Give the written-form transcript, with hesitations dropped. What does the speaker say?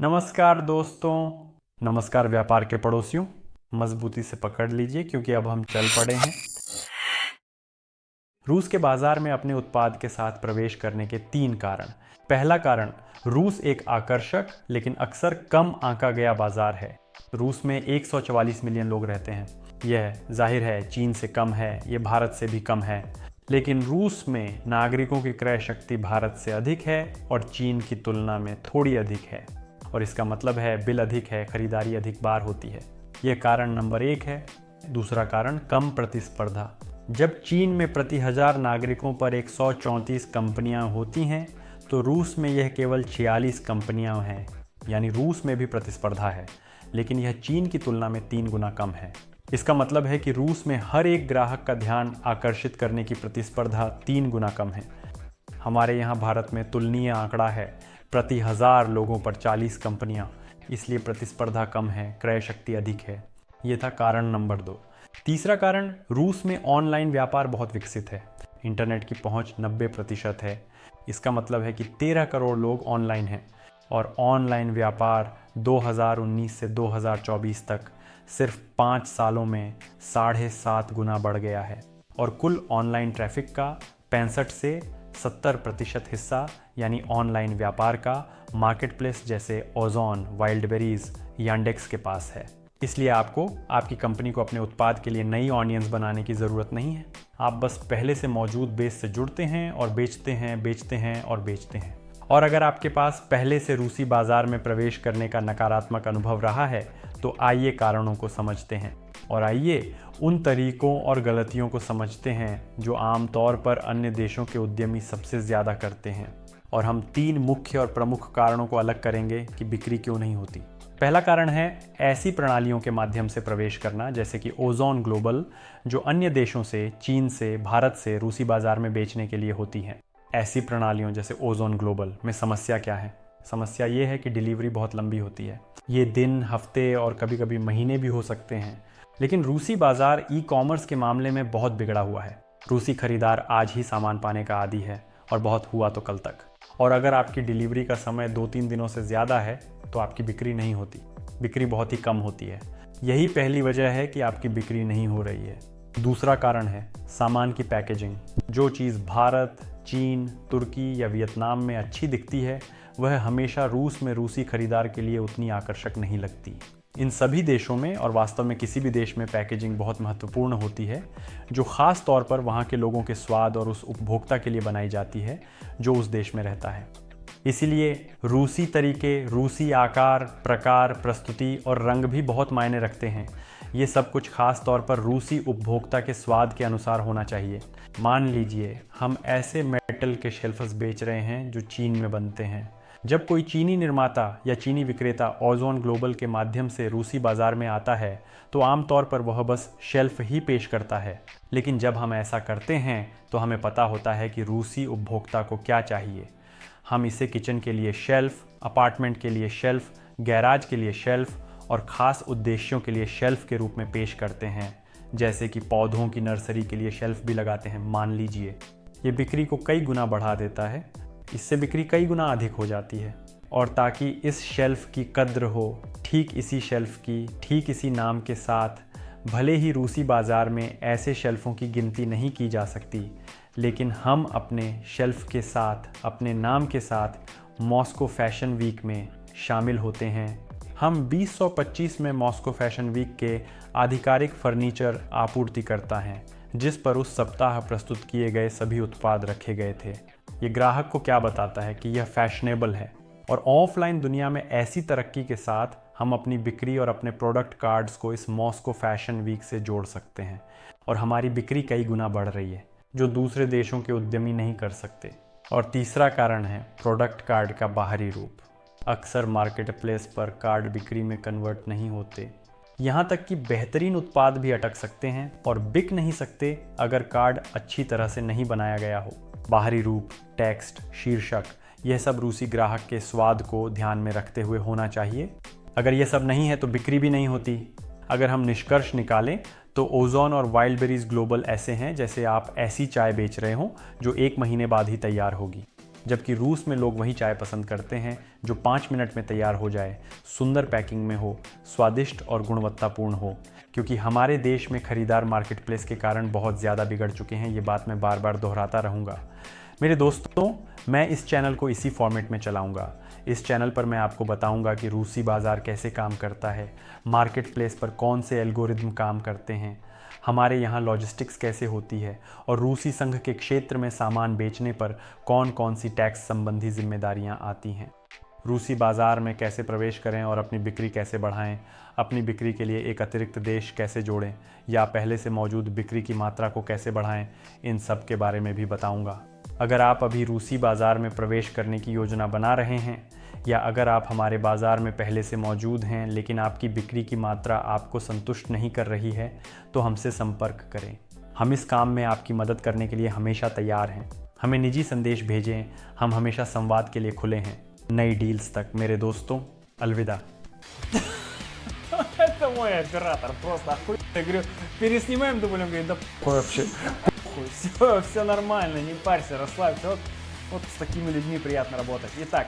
नमस्कार दोस्तों, नमस्कार व्यापार के पड़ोसियों। मजबूती से पकड़ लीजिए क्योंकि अब हम चल पड़े हैं। रूस के बाजार में अपने उत्पाद के साथ प्रवेश करने के 3 कारण। पहला कारण, रूस एक आकर्षक लेकिन अक्सर कम आंका गया बाजार है। रूस में 144 मिलियन लोग रहते हैं। यह जाहिर है चीन से कम है, ये भारत से भी कम है, लेकिन रूस में नागरिकों की क्रय शक्ति भारत से अधिक है और चीन की तुलना में थोड़ी अधिक है। और इसका मतलब है बिल अधिक है, खरीदारी अधिक बार होती है। यह कारण नंबर 1 है। दूसरा कारण, कम प्रतिस्पर्धा। जब चीन में प्रति 1000 नागरिकों पर 134 कंपनियां होती हैं तो रूस में यह केवल 46 कंपनियां हैं, यानी रूस में भी प्रतिस्पर्धा है, लेकिन यह चीन की तुलना में 3 गुना कम है। इसका मतलब है कि रूस में हर एक ग्राहक का ध्यान आकर्षित करने की प्रतिस्पर्धा 3 गुना कम है। हमारे यहाँ भारत में तुलनीय आंकड़ा है प्रति 1000 लोगों पर 40 कंपनियां, इसलिए प्रतिस्पर्धा कम है, क्रय शक्ति अधिक है। ये था कारण नंबर 2। तीसरा कारण, रूस में ऑनलाइन व्यापार बहुत विकसित है। इंटरनेट की पहुंच 90% है। इसका मतलब है कि 13 करोड़ लोग ऑनलाइन हैं और ऑनलाइन व्यापार 2019 से 2024 तक सिर्फ 5 सालों में 7.5 गुना बढ़ गया है और कुल ऑनलाइन ट्रैफिक का 65 से 70% हिस्सा यानी ऑनलाइन व्यापार का मार्केट प्लेस जैसे ओज़ोन, वाइल्डबेरीज, यांडेक्स के पास है। इसलिए आपको आपकी कंपनी को अपने उत्पाद के लिए नई ऑडियंस बनाने की ज़रूरत नहीं है। आप बस पहले से मौजूद बेस से जुड़ते हैं और बेचते हैं और बेचते हैं। और अगर आपके पास पहले से रूसी बाज़ार में प्रवेश करने का नकारात्मक अनुभव रहा है तो आइए कारणों को समझते हैं और आइए उन तरीकों और गलतियों को समझते हैं जो आमतौर पर अन्य देशों के उद्यमी सबसे ज़्यादा करते हैं। और हम 3 मुख्य और प्रमुख कारणों को अलग करेंगे कि बिक्री क्यों नहीं होती। पहला कारण है ऐसी प्रणालियों के माध्यम से प्रवेश करना जैसे कि ओज़ोन ग्लोबल, जो अन्य देशों से, चीन से, भारत से रूसी बाज़ार में बेचने के लिए होती हैं। ऐसी प्रणालियों जैसे ओज़ोन ग्लोबल में समस्या क्या है? समस्या ये है कि डिलीवरी बहुत लंबी होती है। ये दिन, हफ्ते और कभी कभी महीने भी हो सकते हैं। लेकिन रूसी बाज़ार ई कॉमर्स के मामले में बहुत बिगड़ा हुआ है। रूसी खरीदार आज ही सामान पाने का आदी है और बहुत हुआ तो कल तक। और अगर आपकी डिलीवरी का समय 2-3 दिनों से ज़्यादा है तो आपकी बिक्री नहीं होती, बिक्री बहुत ही कम होती है। यही पहली वजह है कि आपकी बिक्री नहीं हो रही है। दूसरा कारण है सामान की पैकेजिंग। जो चीज़ भारत, चीन, तुर्की या वियतनाम में अच्छी दिखती है वह हमेशा रूस में रूसी खरीदार के लिए उतनी आकर्षक नहीं लगती। इन सभी देशों में और वास्तव में किसी भी देश में पैकेजिंग बहुत महत्वपूर्ण होती है, जो ख़ास तौर पर वहाँ के लोगों के स्वाद और उस उपभोक्ता के लिए बनाई जाती है जो उस देश में रहता है। इसीलिए रूसी तरीके, रूसी आकार, प्रकार, प्रस्तुति और रंग भी बहुत मायने रखते हैं। ये सब कुछ खास तौर पर रूसी उपभोक्ता के स्वाद के अनुसार होना चाहिए। मान लीजिए हम ऐसे मेटल के शेल्फ्स बेच रहे हैं जो चीन में बनते हैं। जब कोई चीनी निर्माता या चीनी विक्रेता ओज़ोन ग्लोबल के माध्यम से रूसी बाज़ार में आता है तो आमतौर पर वह बस शेल्फ ही पेश करता है। लेकिन जब हम ऐसा करते हैं तो हमें पता होता है कि रूसी उपभोक्ता को क्या चाहिए। हम इसे किचन के लिए शेल्फ, अपार्टमेंट के लिए शेल्फ, गैराज के लिए शेल्फ और ख़ास उद्देश्यों के लिए शेल्फ के रूप में पेश करते हैं, जैसे कि पौधों की नर्सरी के लिए शेल्फ भी लगाते हैं। मान लीजिए ये बिक्री को कई गुना बढ़ा देता है। इससे बिक्री कई गुना अधिक हो जाती है। और ताकि इस शेल्फ की कद्र हो, ठीक इसी शेल्फ की, ठीक इसी नाम के साथ, भले ही रूसी बाज़ार में ऐसे शेल्फ़ों की गिनती नहीं की जा सकती, लेकिन हम अपने शेल्फ के साथ, अपने नाम के साथ मॉस्को फैशन वीक में शामिल होते हैं। हम 2025 में मॉस्को फैशन वीक के आधिकारिक फर्नीचर आपूर्तिकर्ता हैं, जिस पर उस सप्ताह प्रस्तुत किए गए सभी उत्पाद रखे गए थे। ये ग्राहक को क्या बताता है कि यह फैशनेबल है। और ऑफलाइन दुनिया में ऐसी तरक्की के साथ हम अपनी बिक्री और अपने प्रोडक्ट कार्ड्स को इस मॉस्को फैशन वीक से जोड़ सकते हैं और हमारी बिक्री कई गुना बढ़ रही है, जो दूसरे देशों के उद्यमी नहीं कर सकते। और तीसरा कारण है प्रोडक्ट कार्ड का बाहरी रूप। अक्सर मार्केट प्लेस पर कार्ड बिक्री में कन्वर्ट नहीं होते। यहाँ तक कि बेहतरीन उत्पाद भी अटक सकते हैं और बिक नहीं सकते अगर कार्ड अच्छी तरह से नहीं बनाया गया हो। बाहरी रूप, टेक्स्ट, शीर्षक, यह सब रूसी ग्राहक के स्वाद को ध्यान में रखते हुए होना चाहिए। अगर यह सब नहीं है तो बिक्री भी नहीं होती। अगर हम निष्कर्ष निकालें तो ओज़ोन और वाइल्डबेरीज ग्लोबल ऐसे हैं जैसे आप ऐसी चाय बेच रहे हो जो 1 महीने बाद ही तैयार होगी। जबकि रूस में लोग वही चाय पसंद करते हैं जो 5 मिनट में तैयार हो जाए, सुंदर पैकिंग में हो, स्वादिष्ट और गुणवत्तापूर्ण हो। क्योंकि हमारे देश में खरीदार मार्केट प्लेस के कारण बहुत ज़्यादा बिगड़ चुके हैं, ये बात मैं बार बार दोहराता रहूँगा। मेरे दोस्तों, मैं इस चैनल को इसी फॉर्मेट में चलाऊँगा। इस चैनल पर मैं आपको बताऊँगा कि रूसी बाज़ार कैसे काम करता है, मार्केट प्लेस पर कौन से एल्गोरिदम काम करते हैं, हमारे यहाँ लॉजिस्टिक्स कैसे होती है और रूसी संघ के क्षेत्र में सामान बेचने पर कौन कौन सी टैक्स संबंधी जिम्मेदारियाँ आती हैं, रूसी बाज़ार में कैसे प्रवेश करें और अपनी बिक्री कैसे बढ़ाएं, अपनी बिक्री के लिए एक अतिरिक्त देश कैसे जोड़ें या पहले से मौजूद बिक्री की मात्रा को कैसे बढ़ाएं, इन सब के बारे में भी बताऊंगा। अगर आप अभी रूसी बाज़ार में प्रवेश करने की योजना बना रहे हैं या अगर आप हमारे बाज़ार में पहले से मौजूद हैं लेकिन आपकी बिक्री की मात्रा आपको संतुष्ट नहीं कर रही है, तो हमसे संपर्क करें। हम इस काम में आपकी मदद करने के लिए हमेशा तैयार हैं। हमें निजी संदेश भेजें, हम हमेशा संवाद के लिए खुले हैं। नई डील्स तक मेरे दोस्तों, अलविदा। Это мой оператор, просто охуенно. Я говорю, переснимаем дубль, он говорит, да вообще, все нормально, не парься, расслабься. Вот с такими людьми приятно работать. Итак,